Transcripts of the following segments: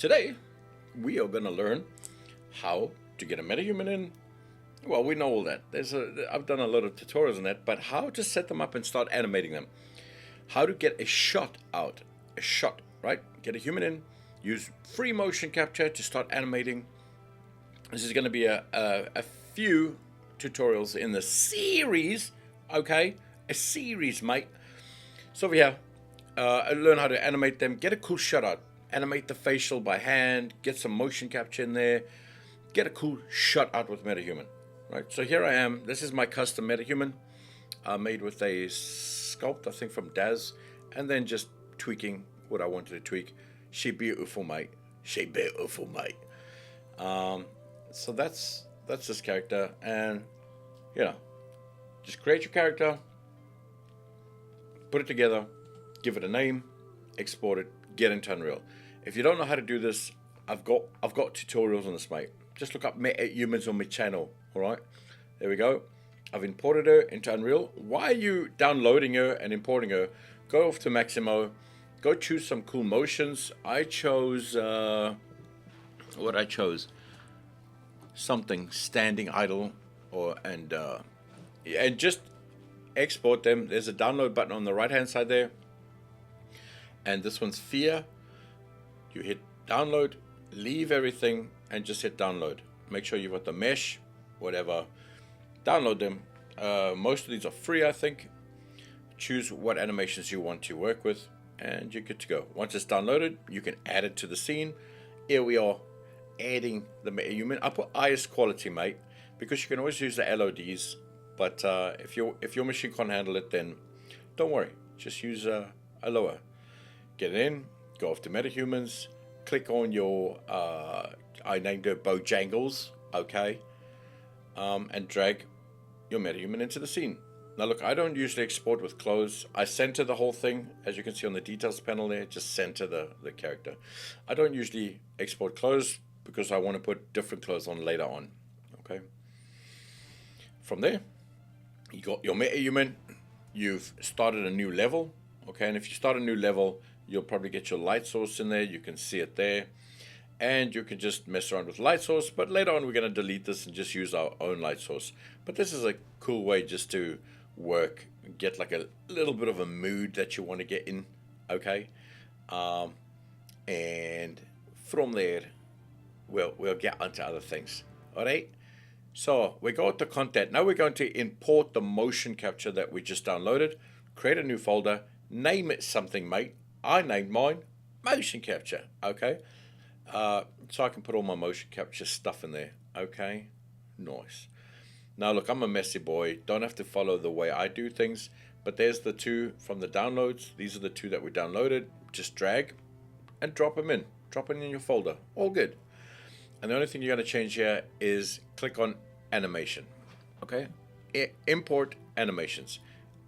Today, we are going to learn how to get a metahuman in. Well, we know all that. I've done a lot of tutorials on that, but how to set them up and start animating them. How to get a shot out. A shot, right? Get a human in, use free motion capture to start animating. This is going to be a few tutorials in the series, okay? A series, mate. So over here, learn how to animate them, get a cool shot out. Animate the facial by hand, get some motion capture in there, get a cool shot out with Metahuman. Right, so here I am. This is my custom Metahuman, made with a sculpt, I think from Daz, and then just tweaking what I wanted to tweak. She beautiful, mate. She beautiful, mate. So that's this character, and just create your character, put it together, give it a name, export it, get into Unreal. If you don't know how to do this, I've got tutorials on this, mate. Just look up Metahumans on my channel. All right, there we go. I've imported her into Unreal. Why are you downloading her and importing her? Go off to Maximo. Go choose some cool motions. I chose what I chose. Something standing idle, and just export them. There's a download button on the right hand side there, and this one's Fear. You hit download, leave everything, and just hit download. Make sure you've got the mesh, whatever. Download them. Most of these are free, I think. Choose what animations you want to work with, and you're good to go. Once it's downloaded, you can add it to the scene. Here we are, adding the Metahuman. I put highest quality, mate, because you can always use the LODs. But if your machine can't handle it, then don't worry. Just use a lower. Get it in. Go off to Metahumans, click on your, I named her Bojangles, okay, and drag your Metahuman into the scene. Now look, I don't usually export with clothes. I center the whole thing, as you can see on the details panel there, just center the character. I don't usually export clothes because I want to put different clothes on later on, okay. From there, you got your Metahuman, you've started a new level, okay, and if you start a new level, you'll probably get your light source in there. You can see it there. And you can just mess around with light source. But later on, we're going to delete this and just use our own light source. But this is a cool way just to work. Get like a little bit of a mood that you want to get in. Okay. And from there, we'll get onto other things. All right. So we go to content. Now we're going to import the motion capture that we just downloaded. Create a new folder. Name it something, mate. I named mine motion capture, okay? So I can put all my motion capture stuff in there, okay? Nice. Now look, I'm a messy boy. Don't have to follow the way I do things, but there's the two from the downloads. These are the two that we downloaded. Just drag and drop them in. Drop it in your folder. All good. And the only thing you're going to change here is click on animation, okay? Import animations,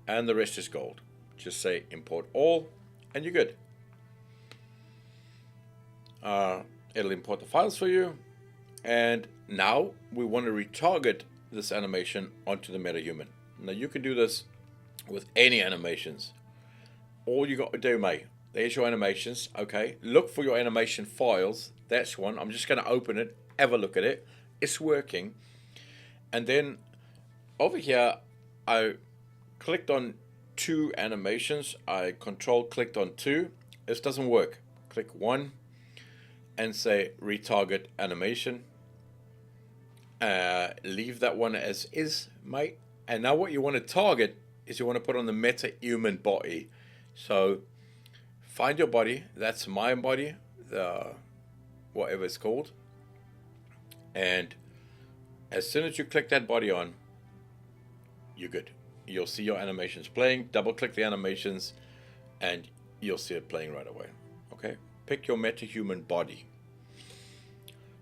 and the rest is gold. Just say import all, and you're good. It'll import the files for you, and now we want to retarget this animation onto the Metahuman. Now you can do this with any animations. All you got to do, mate, there's your animations, okay? Look for your animation files. That's one. I'm just going to open it, have a look at it. It's working. And then over here, I clicked on two animations. I clicked on two. This doesn't work. Click one and say retarget animation. Leave that one as is, mate. And now what you want to target is you want to put on the Metahuman body. So find your body. That's my body, the whatever it's called. And as soon as you click that body on, you're good. You'll see your animations playing. Double click the animations and you'll see it playing right away. Okay, pick your Metahuman body.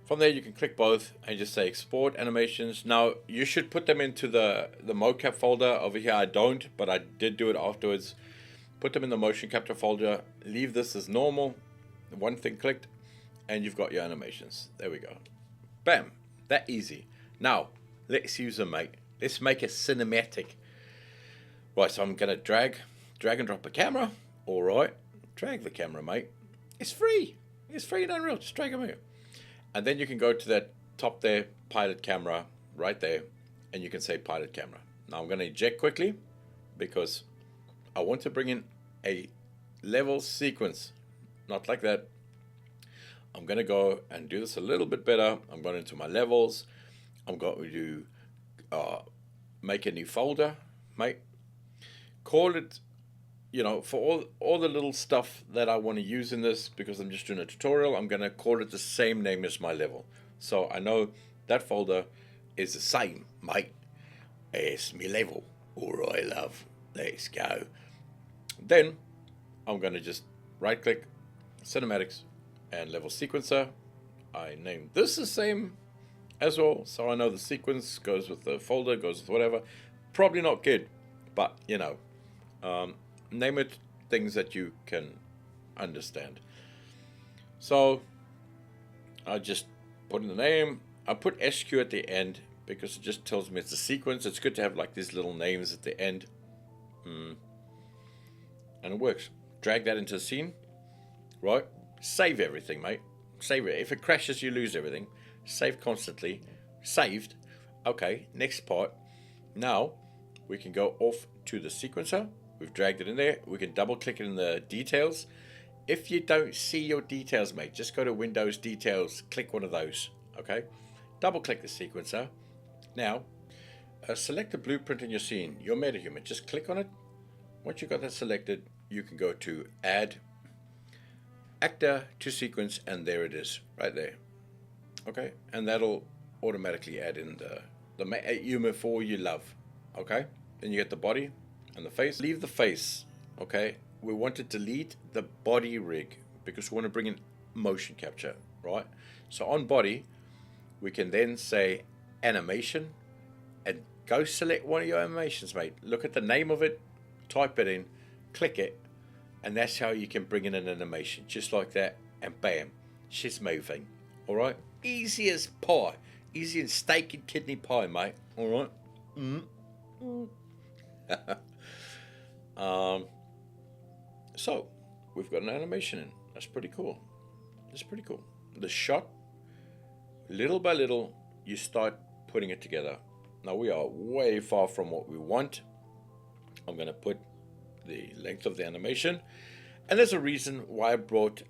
From there you can click both and just say export animations. Now you should put them into the mocap folder. Over here I don't, but I did do it afterwards. Put them in the motion capture folder. Leave this as normal. One thing clicked and you've got your animations. There we go. Bam, that easy. Now let's use them, mate. Let's make a cinematic. Right, so I'm gonna drag and drop a camera. All right, drag the camera, mate. It's free. It's free in Unreal. Just drag them here. And then you can go to that top there, pilot camera, right there, and you can say pilot camera. Now I'm going to eject quickly because I want to bring in a level sequence. Not like that. I'm going to go and do this a little bit better. I'm going into my levels. I'm going to make a new folder, mate. Call it, for all the little stuff that I want to use in this, because I'm just doing a tutorial, I'm going to call it the same name as my level. So I know that folder is the same, mate, as my level. All right, love. Let's go. Then I'm going to just right click, cinematics, and level sequencer. I named this the same as well, so I know the sequence goes with the folder, goes with whatever. Probably not good, but name it things that you can understand. So I just put in the name. I put SQ at the end because it just tells me it's a sequence. It's good to have like these little names at the end. And it works. Drag that into the scene, right? Save everything, mate. Save it. If it crashes, you lose everything. Save constantly. Saved. Okay, next part. Now we can go off to the sequencer. We've dragged it in there. We can double click it in the details. If you don't see your details, mate, just go to Windows Details, click one of those. Okay, double click the sequencer. Now select the blueprint in your scene, your Metahuman. Just click on it. Once you've got that selected, you can go to Add Actor to Sequence, and there it is, right there. Okay, and that'll automatically add in the Metahuman for you love. Okay, then you get the body and the face. Leave the face. Okay, we want to delete the body rig because we want to bring in motion capture, right? So on body, we can then say animation and go select one of your animations, mate. Look at the name of it, type it in, click it, and that's how you can bring in an animation, just like that, and bam, shit's moving. All right, easy as pie, easy as steak and kidney pie, mate. All right. So we've got an animation in. That's pretty cool. That's pretty cool. The shot, little by little, you start putting it together. Now we are way far from what we want. I'm going to put the length of the animation, and there's a reason why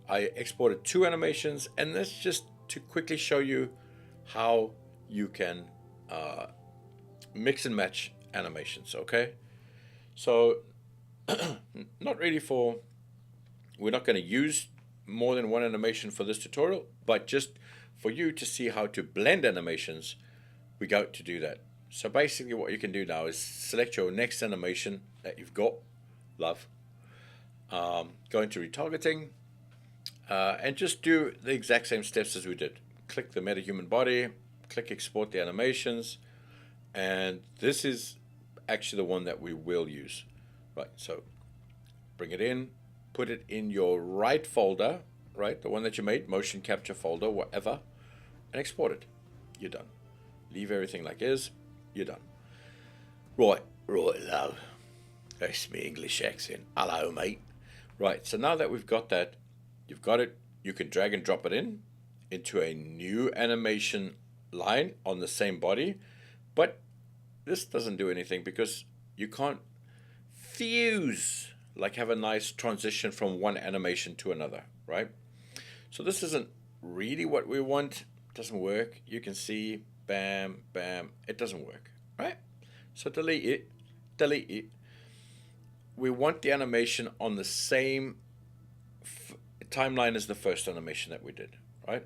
I exported 2 animations, and that's just to quickly show you how you can mix and match animations. Okay, so we're not going to use more than one animation for this tutorial, but just for you to see how to blend animations, we go to do that. So basically what you can do now is select your next animation that you've got, love, go into retargeting, and just do the exact same steps as we did. Click the Metahuman body, click export the animations, and this is actually the one that we will use. Right, so bring it in, put it in your right folder, right, the one that you made, motion capture folder, whatever, and export it. You're done. Leave everything like is. You're done. Right, love. That's my English accent. Hello, mate. Right, so now that we've got that, you've got it, you can drag and drop it into a new animation line on the same body, but this doesn't do anything because you can't fuse, like have a nice transition from one animation to another, right? So this isn't really what we want. It doesn't work. You can see, bam, bam, it doesn't work, right? So delete it. We want the animation on the same timeline as the first animation that we did, right?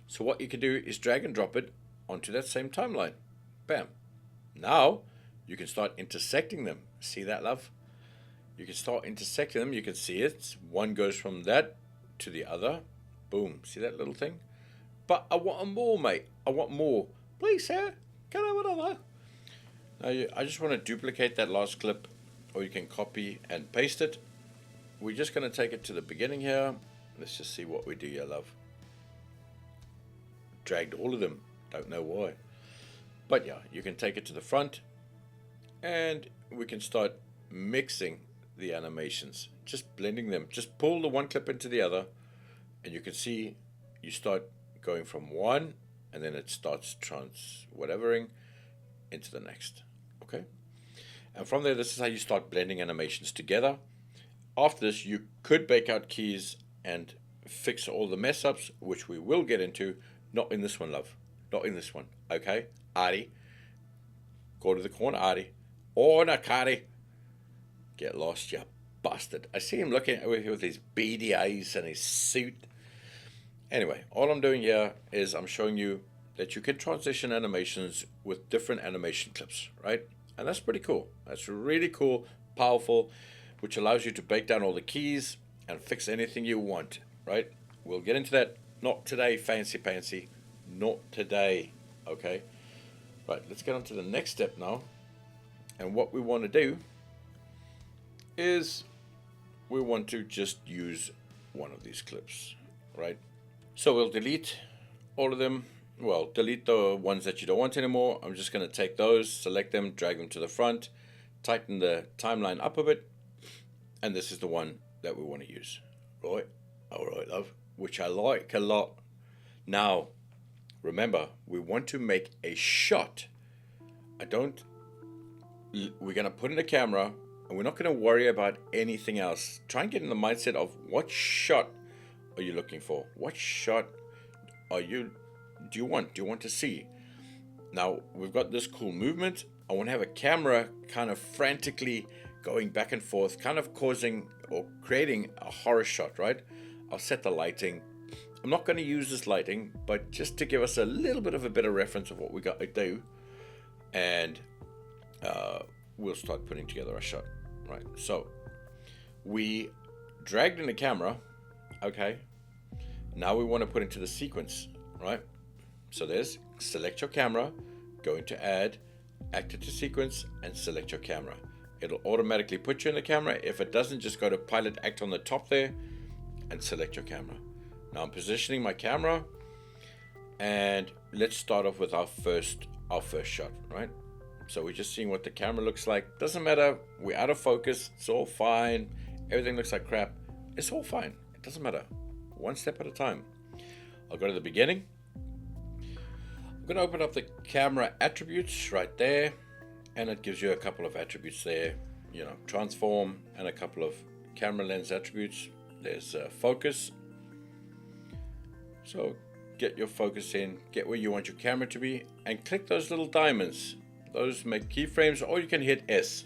So what you can do is drag and drop it onto that same timeline. Bam. Now you can start intersecting them. See that, love? You can start intersecting them. You can see it. One goes from that to the other. Boom. See that little thing? But I want more, mate. I want more. Please, sir. Can I have another? Now, I just want to duplicate that last clip, or you can copy and paste it. We're just going to take it to the beginning here. Let's just see what we do here, love. Dragged all of them. Don't know why. But yeah, you can take it to the front, and we can start mixing the animations, just blending them. Just pull the one clip into the other, And you can see you start going from one, and then it starts whatevering into the next. Okay? And from there, this is how you start blending animations together. After this, you could bake out keys and fix all the mess ups, which we will get into. Not in this one, love. Not in this one. Okay? Artie. Go to the corner, Artie. Oh, Nakari. Get lost, you bastard. I see him looking at me with his beady eyes and his suit. Anyway, all I'm doing here is I'm showing you that you can transition animations with different animation clips, right? And that's pretty cool. That's really cool, powerful, which allows you to break down all the keys and fix anything you want, right? We'll get into that. Not today, fancy pantsy. Not today, okay? Right, let's get on to the next step now. And what we want to do is we want to just use one of these clips, right? So we'll delete all of them. Well, delete the ones that you don't want anymore. I'm just going to take those, select them, drag them to the front, tighten the timeline up a bit, and this is the one that we want to use. Right? All right, love, which I like a lot. Now, remember, we want to make a shot. We're going to put in the camera, and we're not going to worry about anything else. Try and get in the mindset of what shot are you looking for? What shot do you want to see? Now, we've got this cool movement. I want to have a camera kind of frantically going back and forth, kind of causing or creating a horror shot, right? I'll set the lighting. I'm not going to use this lighting, but just to give us a little bit of a better reference of what we got to do. And we'll start putting together a shot, right? So we dragged in the camera, okay? Now we want to put into the sequence, right? So there's select your camera, go into add, actor to sequence, and select your camera. It'll automatically put you in the camera. If it doesn't, just go to pilot act on the top there and select your camera. Now I'm positioning my camera, and let's start off with our first shot, right? So we're just seeing what the camera looks like. Doesn't matter, we're out of focus, it's all fine. Everything looks like crap, it's all fine. It doesn't matter, one step at a time. I'll go to the beginning. I'm going to open up the camera attributes right there, and it gives you a couple of attributes there, you know, transform, and a couple of camera lens attributes. There's focus. So get your focus in, get where you want your camera to be, and click those little diamonds. Those make keyframes, or you can hit S.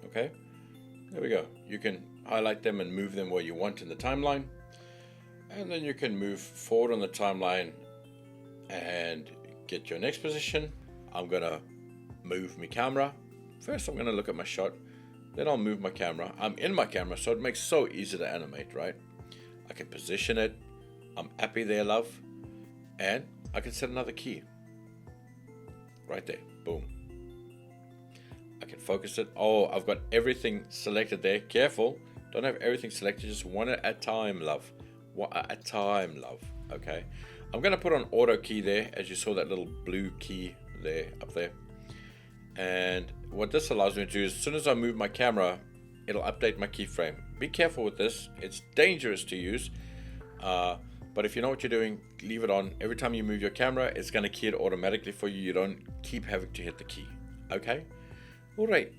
Okay, there we go. You can highlight them and move them where you want in the timeline, and then you can move forward on the timeline and get your next position. I'm gonna move my camera. First I'm gonna look at my shot, then I'll move my camera. I'm in my camera, so it makes it so easy to animate, right? I can position it. I'm happy there, love. And I can set another key. Right there, boom. I can focus it. Oh, I've got everything selected there. Careful, don't have everything selected, just one at a time, love. One at a time, love, okay? I'm gonna put on auto key there, as you saw that little blue key there, up there. And what this allows me to do is, as soon as I move my camera, it'll update my keyframe. Be careful with this, it's dangerous to use. But if you know what you're doing, leave it on. Every time you move your camera, it's going to key it automatically for you. You don't keep having to hit the key. Okay? All right.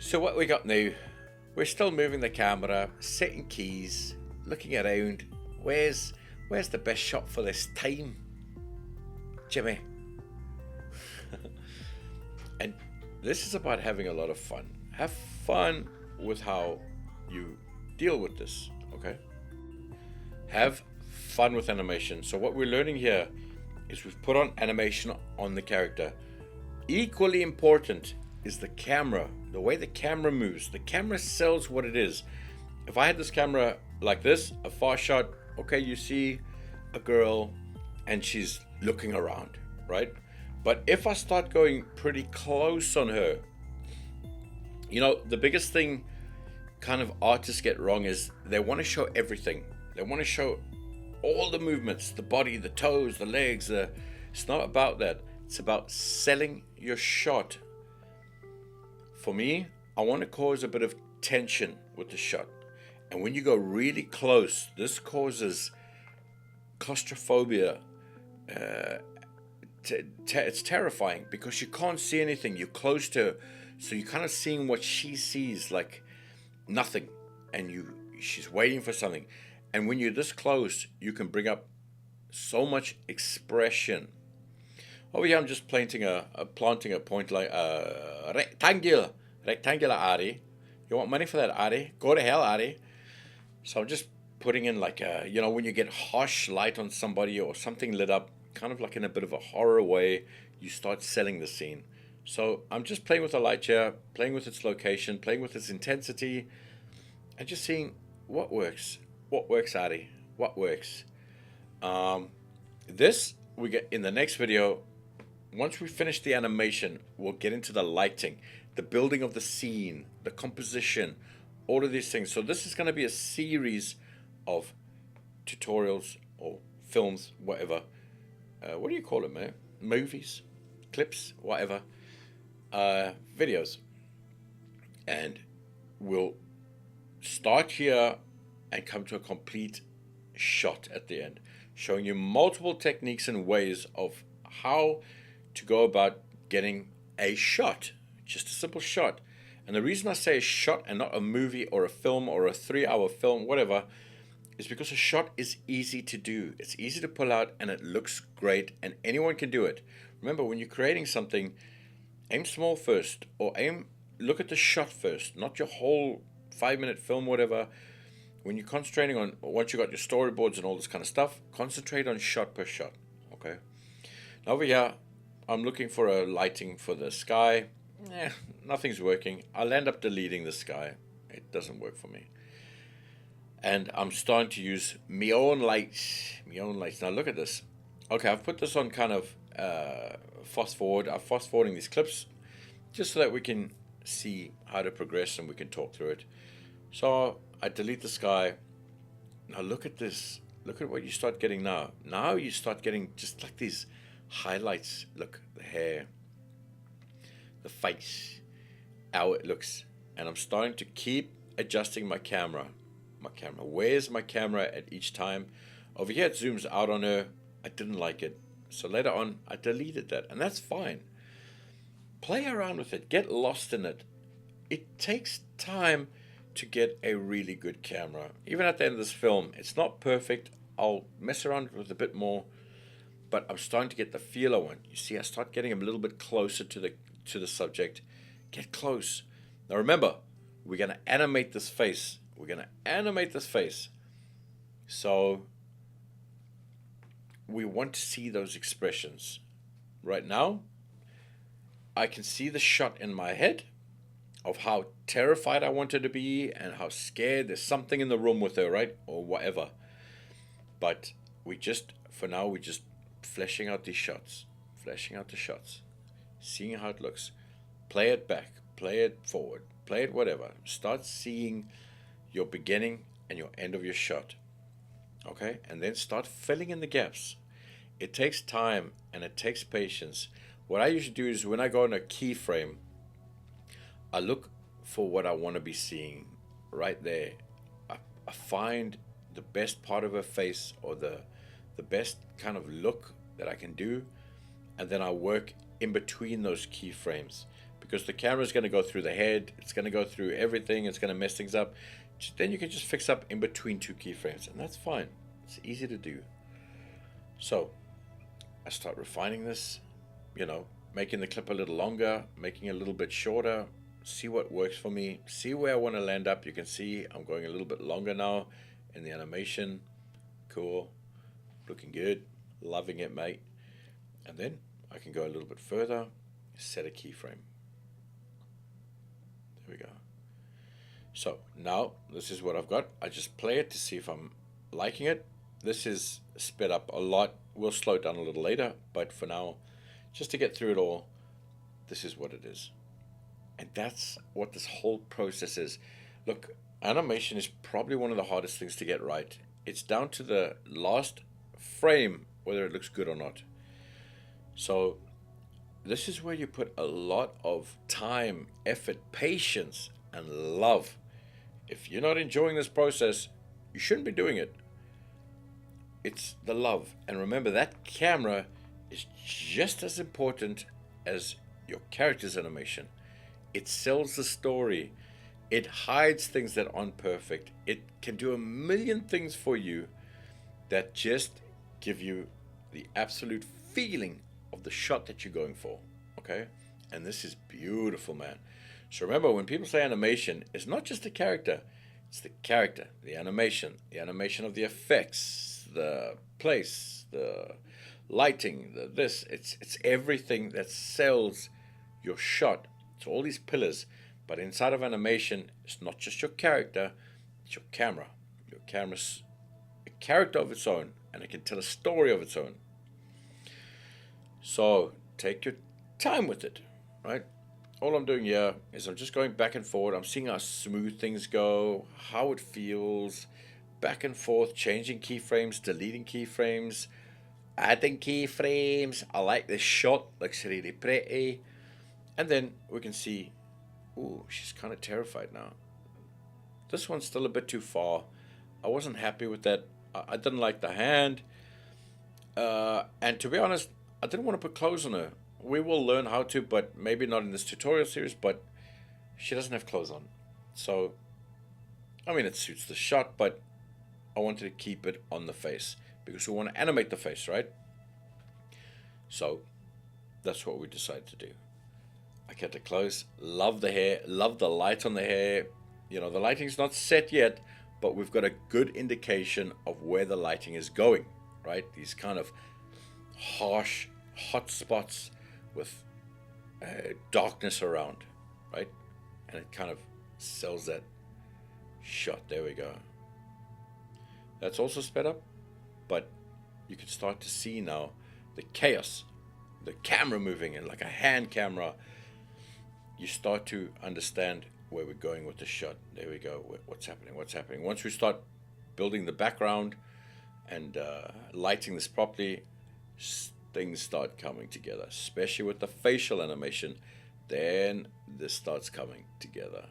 So what we got now, we're still moving the camera, setting keys, looking around. Where's the best shot for this time? Jimmy. And this is about having a lot of fun. Have fun with how you deal with this. Okay? Have fun with animation. So what we're learning here is we've put on animation on the character. Equally important is the camera, the way the camera moves. The camera sells what it is. If I had this camera like this, a far shot, okay, you see a girl and she's looking around, right? But if I start going pretty close on her, you know, the biggest thing kind of artists get wrong is they want to show everything. They want to show all the movements, the body, the toes, the legs. It's not about that. It's about selling your shot. For me, I want to cause a bit of tension with the shot. And when you go really close, this causes claustrophobia. It's terrifying because you can't see anything. You're close to her, so you're kind of seeing what she sees, like nothing, and she's waiting for something. And when you're this close, you can bring up so much expression. Over here, I'm just planting a point like a rectangular Ari. You want money for that, Ari? Go to hell, Ari. So I'm just putting in like when you get harsh light on somebody or something lit up, kind of like in a bit of a horror way, you start selling the scene. So I'm just playing with the light here, playing with its location, playing with its intensity, and just seeing what works. What works, Ari? What works? This we get in the next video. Once we finish the animation, we'll get into the lighting, the building of the scene, the composition, all of these things. So this is going to be a series of tutorials or films, whatever. What do you call it, man? Movies, clips, whatever. Videos. And we'll start here and come to a complete shot at the end, showing you multiple techniques and ways of how to go about getting a shot, just a simple shot. And the reason I say a shot and not a movie or a film or a 3-hour film, whatever, is because a shot is easy to do. It's easy to pull out and it looks great and anyone can do it. Remember, when you're creating something, aim small first, or look at the shot first, not your whole 5-minute film, whatever. When you're concentrating on, once you got your storyboards and all this kind of stuff, concentrate on shot per shot, okay? Now over here, I'm looking for a lighting for the sky. Nothing's working. I'll end up deleting the sky. It doesn't work for me. And I'm starting to use my own lights. Now look at this. Okay, I've put this on kind of fast forward. I'm fast forwarding these clips just so that we can see how to progress and we can talk through it. So I delete the sky. Now look at this. Look at what you start getting now. Now you start getting just like these highlights. Look, the hair, the face, how it looks. And I'm starting to keep adjusting my camera. Where's my camera at each time? Over here it zooms out on her. I didn't like it. So later on I deleted that. And that's fine. Play around with it. Get lost in it. It takes time to get a really good camera. Even at the end of this film, it's not perfect. I'll mess around with it a bit more. But I'm starting to get the feel I want. You see, I start getting a little bit closer to the subject. Get close. Now remember, we're going to animate this face. So we want to see those expressions. Right now, I can see the shot in my head of how terrified I want her to be and how scared. There's something in the room with her, right? Or whatever. But for now, we're just fleshing out these shots. Fleshing out the shots. Seeing how it looks. Play it back. Play it forward. Play it whatever. Start seeing your beginning and your end of your shot. Okay? And then start filling in the gaps. It takes time and it takes patience. What I usually do is when I go in a keyframe, I look for what I want to be seeing right there. I find the best part of her face or the best kind of look that I can do, and then I work in between those keyframes because the camera is going to go through the head, it's going to go through everything, it's going to mess things up. Then you can just fix up in between two keyframes, and that's fine. It's easy to do. So I start refining this, making the clip a little longer, making it a little bit shorter. See what works for me, see where I want to land up. You can see I'm going a little bit longer now in the animation. Cool, looking good, loving it, mate. And then I can go a little bit further, set a keyframe. There we go. So now this is what I've got. I just play it to see if I'm liking it. This is sped up a lot. We'll slow it down a little later, but for now, just to get through it all, this is what it is. And that's what this whole process is. Look, animation is probably one of the hardest things to get right. It's down to the last frame, whether it looks good or not. So this is where you put a lot of time, effort, patience, and love If you're not enjoying this process, you shouldn't be doing it. It's the love. And remember, that camera is just as important as your character's animation. It sells the story. It hides things that aren't perfect. It can do a million things for you that just give you the absolute feeling of the shot that you're going for. Okay? And this is beautiful, man. So remember, when people say animation, it's not just the character. It's the character, the animation of the effects, the place, the lighting, the this. It's everything that sells your shot. It's all these pillars. But inside of animation, it's not just your character, it's your camera. Your camera's a character of its own, and it can tell a story of its own. So take your time with it, right? All I'm doing here is I'm just going back and forward. I'm seeing how smooth things go, how it feels, back and forth, changing keyframes, deleting keyframes, adding keyframes. I like this shot, looks really pretty. And then we can see, ooh, she's kind of terrified now. This one's still a bit too far. I wasn't happy with that. I didn't like the hand. And to be honest, I didn't want to put clothes on her. We will learn how to, but maybe not in this tutorial series, but she doesn't have clothes on. So, I mean, it suits the shot, but I wanted to keep it on the face because we want to animate the face, right? So, that's what we decided to do. I kept it close. Love the hair. Love the light on the hair. You know, the lighting's not set yet, but we've got a good indication of where the lighting is going, right? These kind of harsh, hot spots with darkness around, right? And it kind of sells that shot. There we go. That's also sped up, but you can start to see now the chaos, the camera moving in like a hand camera. You start to understand where we're going with the shot. There we go. What's happening? Once we start building the background and lighting this properly, things start coming together, especially with the facial animation. Then this starts coming together.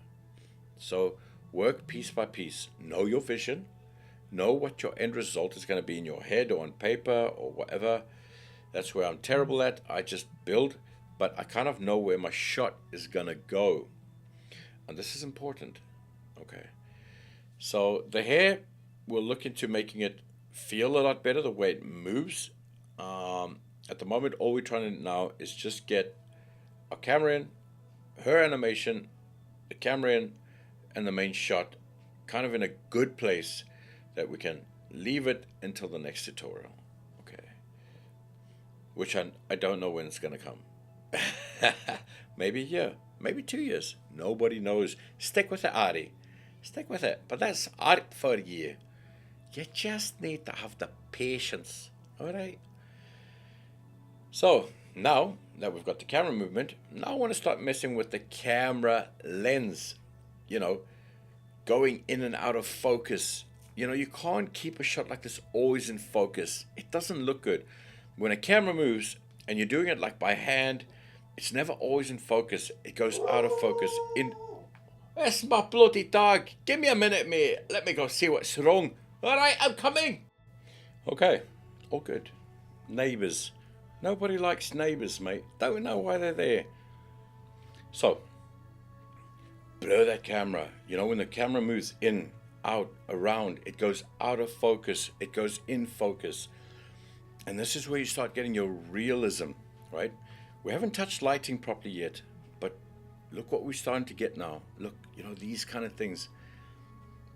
So work piece by piece. Know your vision. Know what your end result is going to be in your head or on paper or whatever. That's where I'm terrible at. I just build, but I kind of know where my shot is going to go. And this is important. Okay. So the hair, we'll look into making it feel a lot better, the way it moves. At the moment, all we're trying to now is just get our camera in, her animation, the camera in, and the main shot kind of in a good place that we can leave it until the next tutorial. Okay. Which I don't know when it's going to come. Maybe a year, maybe 2 years. Nobody knows. Stick with it, Ari. Stick with it. But that's art for you. You just need to have the patience. All right? So now that we've got the camera movement, now I want to start messing with the camera lens. You know, going in and out of focus. You know, you can't keep a shot like this always in focus. It doesn't look good. When a camera moves and you're doing it like by hand, it's never always in focus. It goes out of focus. That's my bloody dog. Give me a minute, mate. Let me go see what's wrong. All right, I'm coming. Okay, all good. Neighbours. Nobody likes neighbours, mate. Don't know why they're there. So, blur that camera. You know, when the camera moves in, out, around, it goes out of focus. It goes in focus. And this is where you start getting your realism, right? We haven't touched lighting properly yet, but look what we're starting to get now. Look, you know, these kind of things.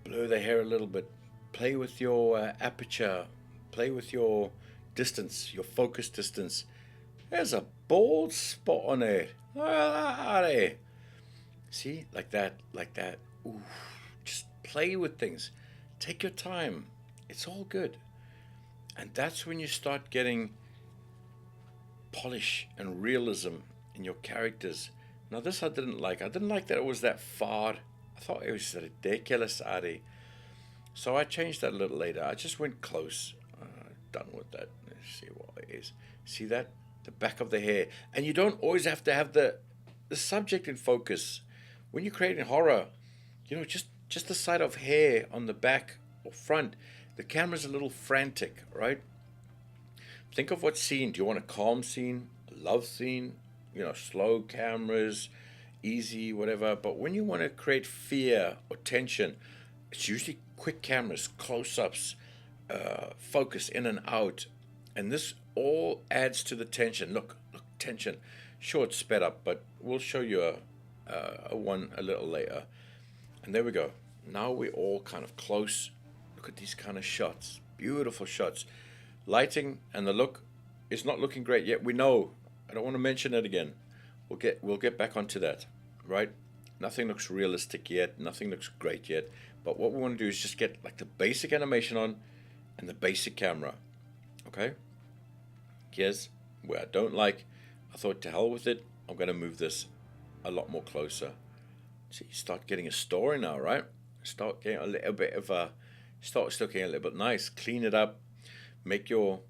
Blur the hair a little bit. Play with your aperture. Play with your distance, your focus distance. There's a bald spot on there. See, like that. Ooh, just play with things. Take your time. It's all good. And that's when you start getting polish and realism in your characters. Now this I didn't like. I didn't like that it was that far. I thought it was ridiculous, Ari. So I changed that a little later. I just went close. Done with that. Let's see what it is. See that? The back of the hair. And you don't always have to have the subject in focus. When you're creating horror, you know, just just the sight of hair on the back or front, the camera's a little frantic, right? Think of what scene. Do you want a calm scene, a love scene, slow cameras, easy, whatever. But when you want to create fear or tension, it's usually quick cameras, close-ups, focus in and out. And this all adds to the tension. Look, tension. Sure, it's sped up, but we'll show you a one a little later. And there we go. Now we're all kind of close. Look at these kind of shots. Beautiful shots. Lighting and the look is not looking great yet. We know. I don't want to mention it again. We'll get back onto that, right? Nothing looks realistic yet. Nothing looks great yet. But what we want to do is just get like the basic animation on and the basic camera. Okay? Here's where I don't like. I thought, to hell with it. I'm going to move this a lot more closer. So you start getting a story now, right? Start getting a little bit of a, starts looking a little bit nice. Clean it up. Make your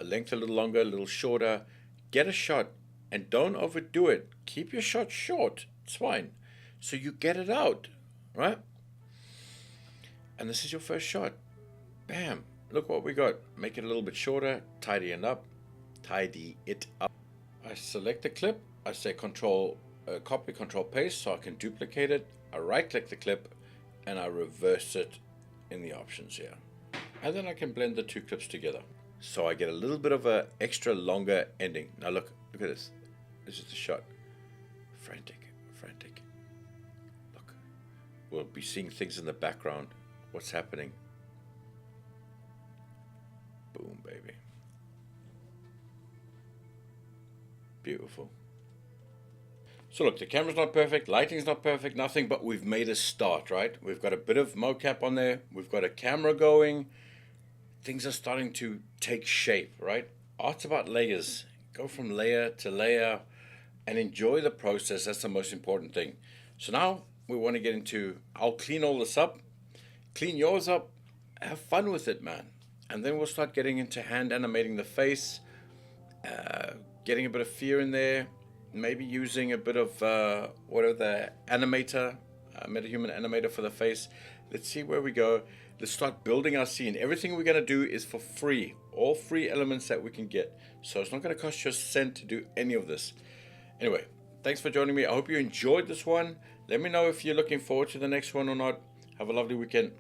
length a little longer, a little shorter. Get a shot and don't overdo it. Keep your shot short. It's fine. So you get it out, right? And this is your first shot. Bam. Look what we got. Make it a little bit shorter. Tidy it up. I select the clip. I say copy, control, paste so I can duplicate it. I right click the clip and I reverse it in the options here. And then I can blend the two clips together. So I get a little bit of a extra longer ending. Now look at this. This is the shot. Frantic. Look. We'll be seeing things in the background. What's happening? Boom, baby. Beautiful. So look, the camera's not perfect, lighting's not perfect, nothing, but we've made a start, right? We've got a bit of mocap on there. We've got a camera going. Things are starting to take shape, right? Art's about layers. Go from layer to layer and enjoy the process. That's the most important thing. So now we want to get into, I'll clean all this up, clean yours up, have fun with it, man. And then we'll start getting into hand animating the face, getting a bit of fear in there, maybe using a bit of, whatever the animator, Metahuman animator for the face. Let's see where we go. Let's start building our scene. Everything we're going to do is for free. All free elements that we can get. So it's not going to cost you a cent to do any of this. Anyway, thanks for joining me. I hope you enjoyed this one. Let me know if you're looking forward to the next one or not. Have a lovely weekend.